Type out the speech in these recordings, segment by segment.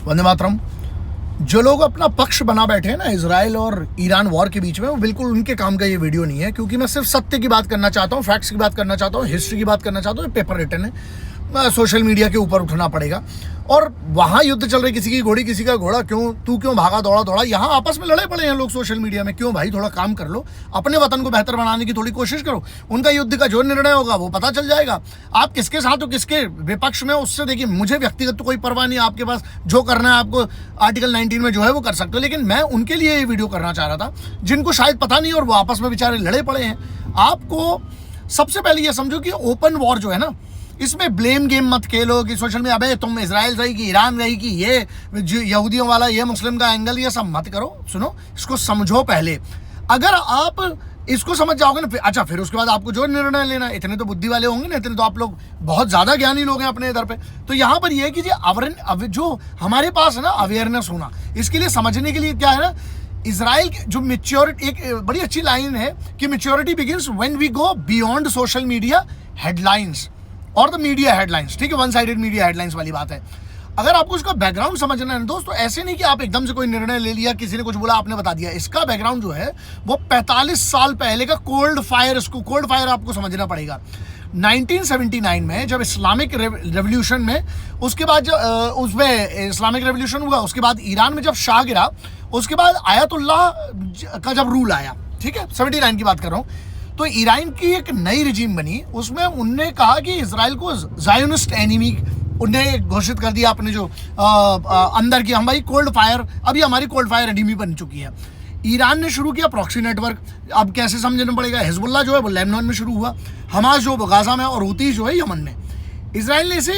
वंदे मातरम। जो लोग अपना पक्ष बना बैठे हैं ना इजराइल और ईरान वॉर के बीच में, वो बिल्कुल उनके काम का ये वीडियो नहीं है, क्योंकि मैं सिर्फ सत्य की बात करना चाहता हूँ, फैक्ट्स की बात करना चाहता हूँ, हिस्ट्री की बात करना चाहता हूँ। पेपर रिटन है, सोशल मीडिया के ऊपर उठना पड़ेगा। और वहाँ युद्ध चल रही, किसी की घोड़ी किसी का घोड़ा, तू क्यों भागा दौड़ा। यहाँ आपस में लड़े पड़े हैं लोग सोशल मीडिया में। क्यों भाई, थोड़ा काम कर लो, अपने वतन को बेहतर बनाने की थोड़ी कोशिश करो। उनका युद्ध का जो निर्णय होगा वो पता चल जाएगा। आप किसके साथ हो, किसके विपक्ष में, उससे देखिए मुझे व्यक्तिगत तो कोई परवाह नहीं। आपके पास जो करना है आपको आर्टिकल 19 में जो है वो कर सकते हो, लेकिन मैं उनके लिए ये वीडियो करना चाह रहा था जिनको शायद पता नहीं और वो आपस में बेचारे लड़े पड़े हैं। आपको सबसे पहले ये समझो कि ओपन वॉर जो है ना, इसमें ब्लेम गेम मत खेलो कि सोशल में अबे तुम इजराइल रही कि ईरान रही कि ये यहूदियों वाला, ये मुस्लिम का एंगल, ये सब मत करो। सुनो, इसको समझो पहले। अगर आप इसको समझ जाओगे ना, अच्छा फिर उसके बाद आपको जो निर्णय लेना है, इतने तो बुद्धि वाले होंगे ना, इतने तो आप लोग बहुत ज्यादा ज्ञानी लोग हैं अपने इधर पे। तो यहाँ पर ये है कि जो हमारे पास है ना अवेयरनेस होना, इसके लिए समझने के लिए क्या है ना, इजराइल की जो मैच्योरिटी, एक बड़ी अच्छी लाइन है कि maturity begins when we go beyond social media headlines और द मीडिया हेडलाइंस। ठीक है, वन साइडेड मीडिया हेडलाइंस वाली बात है। अगर आपको इसका बैकग्राउंड समझना है दोस्तों, ऐसे नहीं कि आप एकदम से कोई निर्णय ले लिया, किसी ने कुछ बोला आपने बता दिया। इसका बैकग्राउंड जो है वो 45 साल पहले का कोल्ड फायर आपको समझना पड़ेगा। 1979 में जब इस्लामिक रेवोल्यूशन में, उसके बाद उसमें इस्लामिक रेवोल्यूशन हुआ, उसके बाद ईरान में जब शाह गिरा, उसके बाद आयतुल्लाह का जब रूल आया, ठीक है 79 की बात कर रहा हूँ, तो ईरान की एक नई रिजीम बनी। उसमें उनने कहा कि इजराइल को ज़ायोनिस्ट एनिमी उन्हें घोषित कर दिया अपने जो अंदर की, हम भाई कोल्ड फायर, अभी हमारी कोल्ड फायर एनिमी बन चुकी है। ईरान ने शुरू किया प्रॉक्सी नेटवर्क। अब कैसे समझना पड़ेगा, हिजबुल्लाह जो है वो लेबनान में शुरू हुआ, हमास जो गाजा में, और हुती जो है यमन में। इजराइल ने इसे,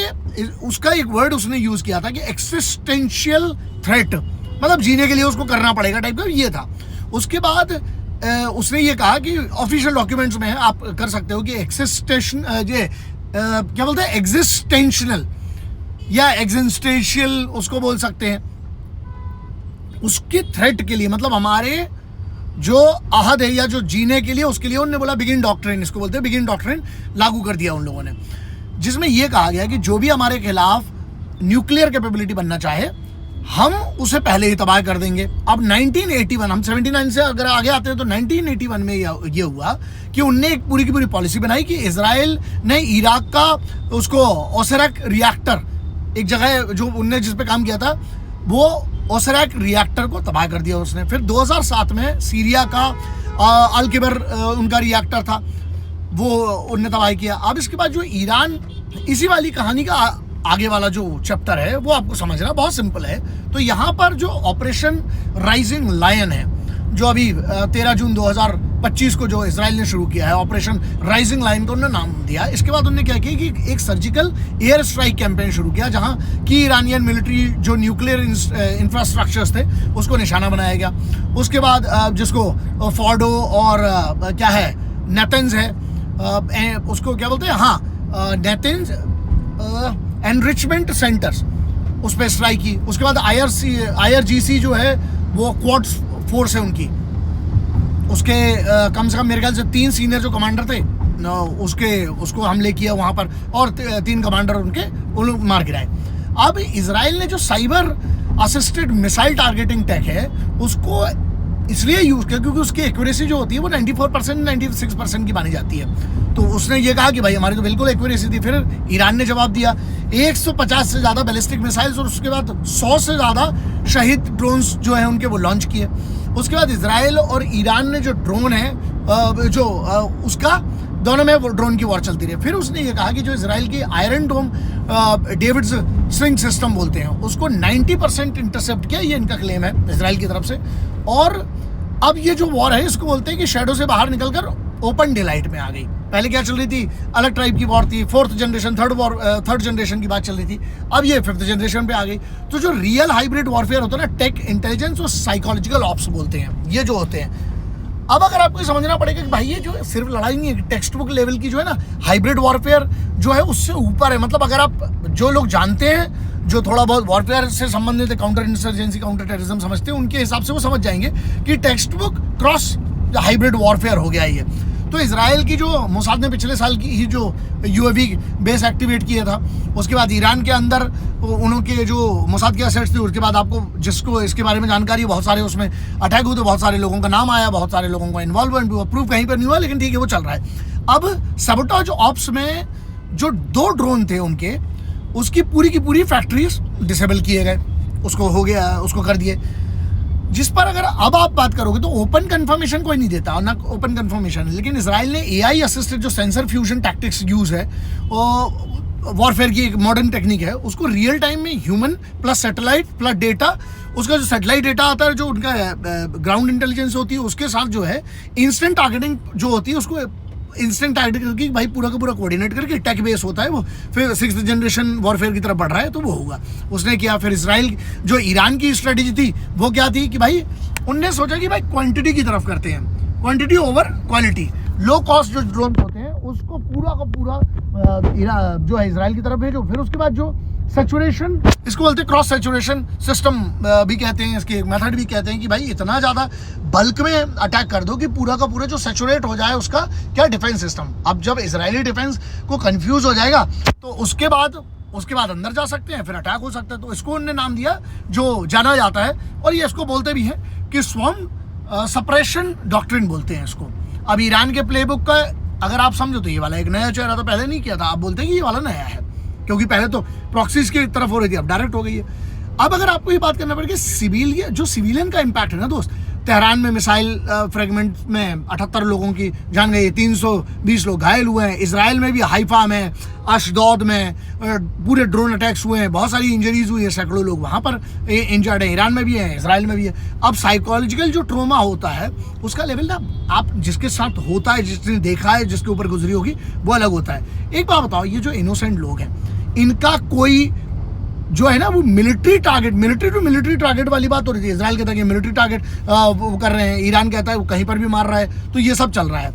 उसका एक वर्ड उसने यूज किया था कि एक्सिस्टेंशियल थ्रेट, मतलब जीने के लिए उसको करना पड़ेगा टाइप का ये था। उसके बाद उसने ये कहा कि ऑफिशियल डॉक्यूमेंट्स में है, आप कर सकते हो कि एक्सिस्टेशन, ये क्या बोलते हैं, एग्जिस्टेंशनल या एग्जिस्टेंशियल उसको बोल सकते हैं, उसके थ्रेट के लिए, मतलब हमारे जो आहद है या जो जीने के लिए, उसके लिए उन्होंने बोला बिगिन डॉक्ट्रिन, इसको बोलते हैं बिगिन डॉक्ट्रिन, लागू कर दिया उन लोगों ने, जिसमें यह कहा गया कि जो भी हमारे खिलाफ न्यूक्लियर कैपेबिलिटी बनना चाहे हम उसे पहले ही तबाह कर देंगे। अब 1981, हम 79 से अगर आगे आते हैं तो 1981 में ये हुआ कि उनने एक पूरी की पूरी पॉलिसी बनाई कि इजराइल ने इराक का उसको ओसेरक रिएक्टर, एक जगह जो उनने जिस पे काम किया था, वो ओसेरक रिएक्टर को तबाह कर दिया उसने। फिर 2007 में सीरिया का अल किबर उनका रिएक्टर था, वो उनने तबाह किया। अब इसके बाद जो ईरान, इसी वाली कहानी का आगे वाला जो चैप्टर है वो आपको समझना बहुत सिंपल है। तो यहाँ पर जो ऑपरेशन राइजिंग लायन है, जो अभी 13 जून 2025 को जो इजराइल ने शुरू किया है, ऑपरेशन राइजिंग लायन को उन्होंने नाम दिया। इसके बाद उन्होंने क्या किया कि एक सर्जिकल एयर स्ट्राइक कैंपेन शुरू किया, जहाँ की ईरानियन मिलिट्री जो न्यूक्लियर इंफ्रास्ट्रक्चर्स थे उसको निशाना बनाया गया। उसके बाद जिसको फॉर्डो और क्या है नेथन्स है, उसको क्या बोलते हैं, हाँ नेथन्स एनरिचमेंट सेंटर्स, उस पर स्ट्राइक की। उसके बाद IRGC जो है वो क्वाड फोर्स है उनकी, उसके कम से कम मेरे ख्याल से 3 सीनियर जो कमांडर थे उसको हमले किया वहाँ पर, और 3 कमांडर उनके उन लोग मार गिराए। अब इजराइल ने जो cyber assisted missile targeting tech है उसको इसलिए यूज किया क्योंकि उसकी एक्यूरेसी जो होती है वो 94% 96% की मानी जाती है। तो उसने ये कहा कि भाई हमारी तो बिल्कुल एक्यूरेसी थी। फिर ईरान ने जवाब दिया 150 से ज़्यादा बैलिस्टिक मिसाइल्स, और उसके बाद 100 से ज़्यादा शहीद ड्रोन्स जो है उनके वो लॉन्च किए। उसके बाद इजराइल और ईरान ने जो ड्रोन है उसका दोनों में वो ड्रोन की वॉर चलती रही। फिर उसने ये कहा कि जो इजराइल की आयरन डोम डेविड्स स्विंग सिस्टम बोलते हैं उसको 90% इंटरसेप्ट किया, ये इनका क्लेम है इजराइल की तरफ से। और अब ये जो वॉर है इसको बोलते हैं कि शैडो से बाहर निकलकर ओपन डिलाइट में आ गई। पहले क्या चल रही थी, अलग टाइप की वॉर थी, 4th जनरेशन, थर्ड जनरेशन की बात चल रही थी, अब ये 5th जनरेशन पे आ गई। तो जो रियल हाइब्रिड वॉरफेयर होता है ना, टेक इंटेलिजेंस और साइकोलॉजिकल ऑप्स बोलते हैं, ये जो होते हैं। अब अगर आपको समझना पड़ेगा कि भाई ये जो सिर्फ लड़ाई नहीं है, टेक्स्ट बुक लेवल की जो है ना हाइब्रिड वॉरफेयर जो है उससे ऊपर है। मतलब अगर आप, जो लोग जानते हैं, जो थोड़ा बहुत वॉरफेयर से संबंधित है, काउंटर इंसर्जेंसी, काउंटर टेररिज्म समझते हैं, उनके हिसाब से वो समझ जाएंगे कि text book cross hybrid warfare हो गया ये। तो इसराइल की जो मोसाद ने पिछले साल की ही जो यूएवी बेस एक्टिवेट किया था, उसके बाद ईरान के अंदर उनके जो मोसाद के एसेट्स थे, उसके बाद आपको जिसको इसके बारे में जानकारी, बहुत सारे उसमें अटैक हुए, तो बहुत सारे लोगों का नाम आया, बहुत सारे लोगों का इन्वॉल्वमेंट हुआ, प्रूफ कहीं पर नहीं हुआ, लेकिन ठीक है वो चल रहा है। अब सबोटाज ऑप्स में जो 2 ड्रोन थे उनके, उसकी पूरी की पूरी फैक्ट्रीज डिसेबल किए गए, उसको हो गया, उसको कर दिए, जिस पर अगर अब आप बात करोगे तो ओपन कंफर्मेशन कोई नहीं देता, ना ओपन कंफर्मेशन। लेकिन इसराइल ने एआई असिस्टेड जो सेंसर फ्यूजन टैक्टिक्स यूज है, वो वॉरफेयर की एक मॉडर्न टेक्निक है, उसको रियल टाइम में human plus satellite plus data, उसका जो सैटेलाइट डेटा आता है, जो उनका ग्राउंड इंटेलिजेंस होती है, उसके साथ जो है इंस्टेंट टारगेटिंग जो होती है, उसको इंस्टेंट टारगेट करके भाई पूरा का पूरा कोऑर्डिनेट करके टेक बेस होता है वो, फिर 6th जनरेशन वॉरफेयर की तरफ बढ़ रहा है, तो वो होगा। उसने किया। फिर इसराइल जो ईरान की स्ट्रेटेजी थी वो क्या थी कि भाई उनने सोचा कि भाई क्वांटिटी की तरफ करते हैं, quantity over quality, low cost जो ड्रोन होते हैं उसको पूरा का पूरा जो है इसराइल की तरफ भेजो। फिर उसके बाद जो सैचुरेशन, इसको बोलते हैं क्रॉस सैचुरेशन सिस्टम भी कहते हैं, इसके मेथड भी कहते हैं कि भाई इतना ज़्यादा बल्क में अटैक कर दो कि पूरा का पूरा जो सैचुरेट हो जाए उसका क्या डिफेंस सिस्टम। अब जब इजरायली डिफेंस को कंफ्यूज हो जाएगा तो उसके बाद अंदर जा सकते हैं, फिर अटैक हो सकता है। तो इसको उन्होंने नाम दिया जो जाना जाता है, और ये इसको बोलते भी हैं कि स्वॉर्म सप्रेशन डॉक्ट्रिन बोलते हैं इसको। अब ईरान के प्लेबुक का अगर आप समझो तो ये वाला एक नया चेहरा तो पहले नहीं किया था, आप बोलते हैं कि ये वाला नया है, क्योंकि पहले तो प्रॉक्सीज की तरफ हो रही थी, अब डायरेक्ट हो गई है। अब अगर आपको ये बात करना पड़ेगी सिविलियन का इम्पैक्ट है ना दोस्त, तेहरान में मिसाइल फ्रेगमेंट में 78 लोगों की जान गई, 320 लोग घायल हुए हैं। इसराइल में भी हाइफा में, अशदौद में पूरे ड्रोन अटैक्स हुए हैं, बहुत सारी इंजरीज हुई है, सैकड़ों लोग वहाँ पर इंजर्ड हैं। ईरान में भी है, इसराइल में भी है। अब साइकोलॉजिकल जो ट्रोमा होता है उसका लेवल ना, आप जिसके साथ होता है, जिसने देखा है, जिसके ऊपर गुजरी होगी, वो अलग होता है। एक बात बताओ, ये जो इनोसेंट लोग हैं इनका कोई जो है ना वो मिलिट्री टारगेट वाली बात हो रही थी। इजराइल कहता है कि मिलिट्री टारगेट वो कर रहे हैं, ईरान कहता है वो कहीं पर भी मार रहा है, तो ये सब चल रहा है।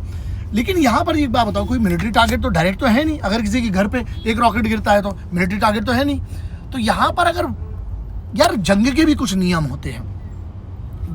लेकिन यहाँ पर एक बात बताओ, कोई मिलिट्री टारगेट तो डायरेक्ट तो है नहीं। अगर किसी के घर पे एक रॉकेट गिरता है तो मिलिट्री टारगेट तो है नहीं। तो यहाँ पर अगर यार जंग के भी कुछ नियम होते हैं।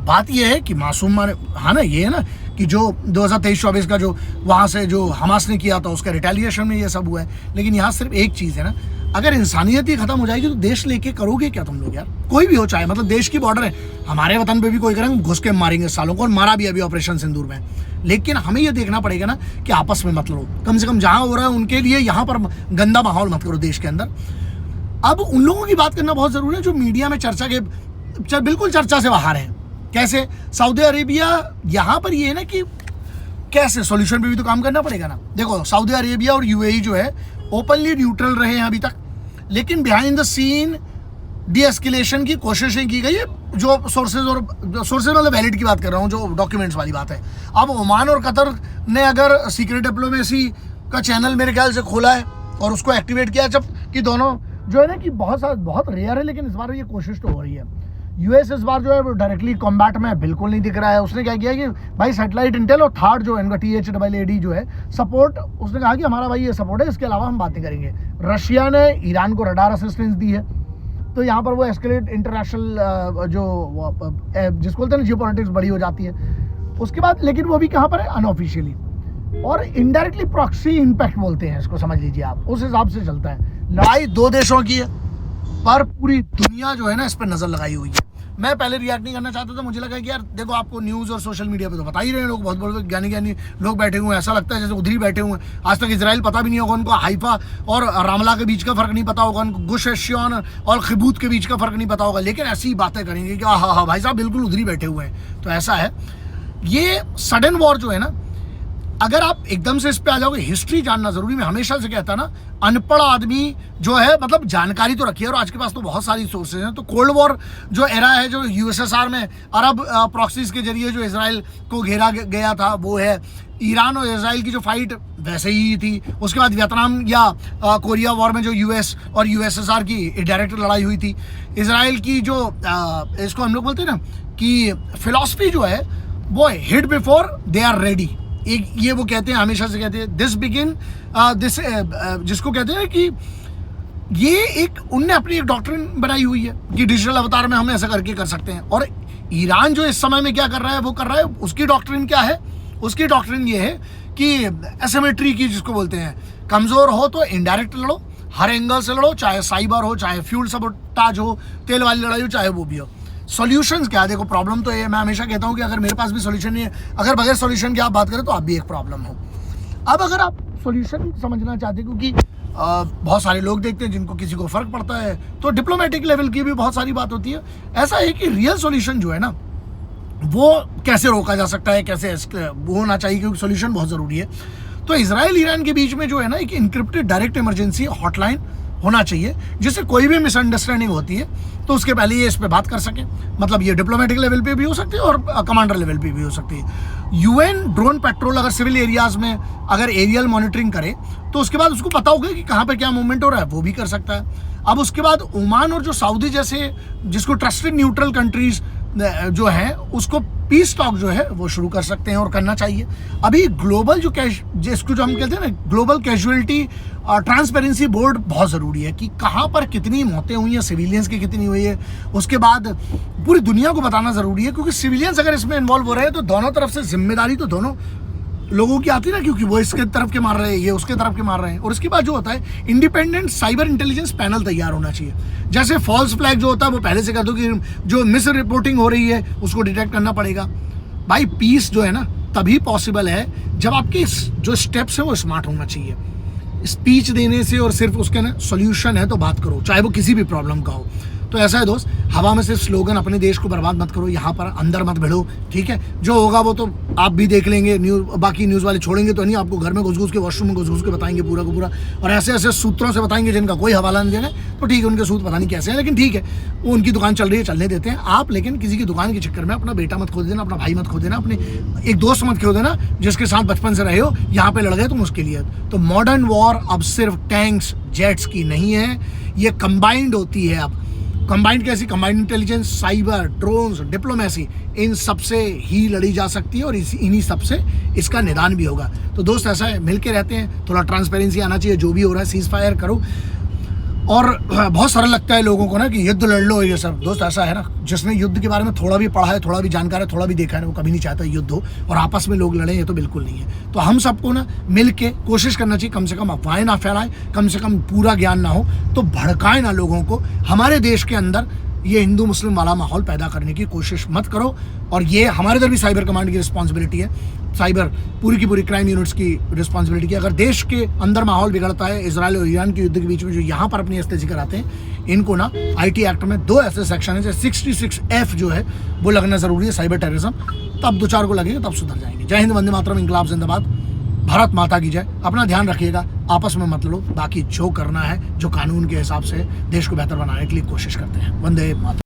बात यह है कि मासूम हाँ ना, ये है ना कि जो 2023-24 का जो वहाँ से जो हमास ने किया था उसका रिटेलिएशन में ये सब हुआ है। लेकिन यहाँ सिर्फ एक चीज़ है ना, अगर इंसानियत ही खत्म हो जाएगी तो देश लेके करोगे क्या तुम लोग यार? कोई भी हो, चाहे मतलब देश की बॉर्डर है, हमारे वतन पे भी कोई करेंगे घुस के मारेंगे सालों को, और मारा भी अभी ऑपरेशन सिंदूर में। लेकिन हमें ये देखना पड़ेगा ना कि आपस में मत लड़ो, कम से कम जहाँ हो रहा है उनके लिए यहाँ पर गंदा माहौल मत करो देश के अंदर। अब उन लोगों की बात करना बहुत ज़रूरी है जो मीडिया में बिल्कुल चर्चा से बाहर है। कैसे? सऊदी अरेबिया, यहाँ पर ये है ना कि कैसे सॉल्यूशन पे भी तो काम करना पड़ेगा ना। देखो, सऊदी अरेबिया और यूएई जो है ओपनली न्यूट्रल रहे हैं अभी तक, लेकिन behind the scene de escalation की कोशिशें की गई है। जो सोर्सेज मतलब वैलिड की बात कर रहा हूँ, जो डॉक्यूमेंट्स वाली बात है। अब ओमान और कतर ने अगर सीक्रेट डिप्लोमेसी का चैनल मेरे ख्याल से खोला है और उसको एक्टिवेट किया, जबकि दोनों जो है ना कि बहुत रेयर है, लेकिन इस बार ये कोशिश तो हो रही है। यूएस इस बार जो है वो डायरेक्टली कॉम्बैट में बिल्कुल नहीं दिख रहा है। उसने क्या किया कि भाई सैटेलाइट इंटेल और थर्ड जो है इनका THAAD जो है सपोर्ट, उसने कहा कि हमारा भाई ये सपोर्ट है, इसके अलावा हम बातें करेंगे। रशिया ने ईरान को रडार असिस्टेंस दी है, तो यहाँ पर वो एस्केलेट इंटरनेशनल जिसको बोलते हैं ना जियोपॉलिटिक्स बड़ी हो जाती है उसके बाद। लेकिन वो भी कहाँ पर है? अनऑफिशियली और इनडायरेक्टली प्रॉक्सी इम्पैक्ट बोलते हैं इसको, समझ लीजिए आप, उस हिसाब से चलता है। लड़ाई 2 देशों की है, पर पूरी दुनिया जो है ना इस पर नजर लगाई हुई है। मैं पहले रिएक्ट नहीं करना चाहता था, मुझे लगा कि यार देखो, आपको न्यूज़ और सोशल मीडिया पे तो बता ही रहे हैं लोग, बहुत बड़े ज्ञानी लोग बैठे हुए हैं, ऐसा लगता है जैसे उधर ही बैठे हुए हैं। आज तक इजराइल पता भी नहीं होगा उनको, हाइफा और रामला के बीच का फर्क नहीं पता होगा उनको, गुश एशियन और खिबूत के बीच का फर्क नहीं पता होगा, लेकिन ऐसी ही बातें करेंगे कि हाँ भाई साहब बिल्कुल उधर ही बैठे हुए हैं। तो ऐसा है, ये सडन वॉर जो है ना, अगर आप एकदम से इस पे आ जाओगे, हिस्ट्री जानना जरूरी। मैं हमेशा से कहता ना, अनपढ़ आदमी जो है मतलब जानकारी तो रखिए, और आज के पास तो बहुत सारी सोर्सेज हैं। तो कोल्ड वॉर जो एरा है, जो USSR में अरब प्रॉक्सीज के जरिए जो इसराइल को घेरा गया था, वो है। ईरान और इसराइल की जो फाइट वैसे ही थी। उसके बाद वियतनाम या कोरिया वॉर में जो US और USSR की डायरेक्ट लड़ाई हुई थी। इसराइल की जो इसको हम लोग बोलते हैं ना कि फिलॉसफी जो है वो hit before they are ready. एक ये वो कहते हैं, हमेशा से कहते हैं दिस बिगिन दिस, जिसको कहते हैं कि ये एक उनने अपनी एक डॉक्ट्रिन बनाई हुई है कि डिजिटल अवतार में हम ऐसा करके कर सकते हैं। और ईरान जो इस समय में क्या कर रहा है, वो कर रहा है, उसकी डॉक्ट्रिन क्या है? उसकी डॉक्ट्रिन ये है कि एसिमेट्री की जिसको बोलते हैं, कमज़ोर हो तो इनडायरेक्ट लड़ो, हर एंगल से लड़ो, चाहे साइबर हो, चाहे फ्यूल सबोटाज हो, तेल वाली लड़ाई हो, चाहे वो भी हो। सॉल्यूशंस क्या है? देखो प्रॉब्लम तो ये, मैं हमेशा कहता हूँ कि अगर मेरे पास भी सॉल्यूशन नहीं है, अगर बगैर सॉल्यूशन की आप बात करें तो आप भी एक प्रॉब्लम हो। अब अगर आप सॉल्यूशन समझना चाहते हैं, क्योंकि बहुत सारे लोग देखते हैं जिनको किसी को फ़र्क पड़ता है, तो डिप्लोमेटिक लेवल की भी बहुत सारी बात होती है। ऐसा है कि रियल सॉल्यूशन जो है ना, वो कैसे रोका जा सकता है, कैसे वो होना चाहिए, क्योंकि सॉल्यूशन बहुत ज़रूरी है। तो इजराइल ईरान के बीच में जो है ना, एक इनक्रिप्टेड डायरेक्ट इमरजेंसी हॉटलाइन होना चाहिए, जिससे कोई भी मिसअंडरस्टैंडिंग होती है तो उसके पहले ये इस पे बात कर सकें। मतलब ये डिप्लोमेटिक लेवल पे भी हो सकती है और कमांडर लेवल पे भी हो सकती है। यूएन ड्रोन पेट्रोल अगर सिविल एरियाज में अगर एरियल मॉनिटरिंग करे तो उसके बाद उसको पता होगा कि कहाँ पे क्या मूवमेंट हो रहा है, वो भी कर सकता है। अब उसके बाद ओमान और जो सऊदी जैसे जिसको ट्रस्टेड न्यूट्रल कंट्रीज जो है, उसको पीस टॉक जो है वो शुरू कर सकते हैं और करना चाहिए। अभी ग्लोबल जो जिसको जो हम कहते हैं ना, ग्लोबल कैजुअलिटी ट्रांसपेरेंसी बोर्ड बहुत ज़रूरी है कि कहाँ पर कितनी मौतें हुई हैं, सिविलियंस की कितनी हुई है, उसके बाद पूरी दुनिया को बताना ज़रूरी है। क्योंकि सिविलियंस अगर इसमें इन्वॉल्व हो रहे हैं तो दोनों तरफ से जिम्मेदारी तो दोनों लोगों की आती है ना, क्योंकि वो इसके तरफ के मार रहे हैं, ये उसके तरफ के मार रहे हैं। और उसके बाद जो होता है, इंडिपेंडेंट साइबर इंटेलिजेंस पैनल तैयार होना चाहिए। जैसे फॉल्स फ्लैग जो होता है वो पहले से कह दो कि जो मिस रिपोर्टिंग हो रही है उसको डिटेक्ट करना पड़ेगा। भाई पीस जो है ना तभी पॉसिबल है जब आपके जो स्टेप्स हैं वो स्मार्ट होना चाहिए। स्पीच देने से और सिर्फ उसके ना सोल्यूशन है तो बात करो, चाहे वो किसी भी प्रॉब्लम का हो। तो ऐसा है दोस्त, हवा में सिर्फ स्लोगन अपने देश को बर्बाद मत करो, यहाँ पर अंदर मत भिड़ो, ठीक है? जो होगा वो तो आप भी देख लेंगे, बाकी न्यूज़ वाले छोड़ेंगे तो नहीं, आपको घर में घुस के, वॉशरूम में घुस के बताएंगे पूरा का पूरा, और ऐसे ऐसे सूत्रों से बताएंगे जिनका कोई हवाला नहीं देना। तो ठीक है, उनके सूत्र पता नहीं कैसे हैं, लेकिन ठीक है, वो उनकी दुकान चल रही है, चलने देते हैं आप। लेकिन किसी की दुकान के चक्कर में अपना बेटा मत खो देना, अपना भाई मत खो देना, अपने एक दोस्त मत खो देना जिसके साथ बचपन से रहे हो, यहाँ पे लड़ गए तो मुश्किल ही है। तो मॉडर्न वॉर अब सिर्फ टैंक्स जेट्स की नहीं है, ये कंबाइंड होती है। अब कंबाइंड कैसी? Combined intelligence, cyber, drones, diplomacy, इन सब से ही लड़ी जा सकती है और इन्हीं सब से इसका निदान भी होगा। तो दोस्त ऐसा है, मिलके रहते हैं, थोड़ा ट्रांसपेरेंसी आना चाहिए, जो भी हो रहा है सीज फायर करो। और बहुत सरल लगता है लोगों को ना कि युद्ध लड़ लो, ये सब। दोस्त ऐसा है ना, जिसने युद्ध के बारे में थोड़ा भी पढ़ा है, थोड़ा भी जानकार है, थोड़ा भी देखा है, वो कभी नहीं चाहता युद्ध हो और आपस में लोग लड़ें, ये तो बिल्कुल नहीं है। तो हम सबको ना मिल के कोशिश करना चाहिए, कम से कम अफवाहें ना फैलाएं, कम से कम पूरा ज्ञान ना हो तो भड़काए ना लोगों को। हमारे देश के अंदर ये हिंदू मुस्लिम वाला माहौल पैदा करने की कोशिश मत करो। और ये हमारे इधर भी साइबर कमांड की रिस्पॉन्सिबिलिटी है, साइबर पूरी की पूरी क्राइम यूनिट्स की रिस्पॉन्सिबिलिटी है। अगर देश के अंदर माहौल बिगड़ता है, इजराइल और ईरान के युद्ध के बीच में जो यहाँ पर अपनी हस्तेजी कराते हैं, इनको ना IT एक्ट में 2 ऐसे सेक्शन है, जैसे 66F जो है वो लगना ज़रूरी है, साइबर टेररिज्म। तब 2-4 को लगेगा, तब सुधर जाएंगे। जय हिंद, वंदे मातरम, इंकलाब जिंदाबाद, भारत माता की जय। अपना ध्यान रखिएगा, आपस में मत लड़ो, बाकी जो करना है, जो कानून के हिसाब से देश को बेहतर बनाने के लिए कोशिश करते हैं। वंदे मातरम।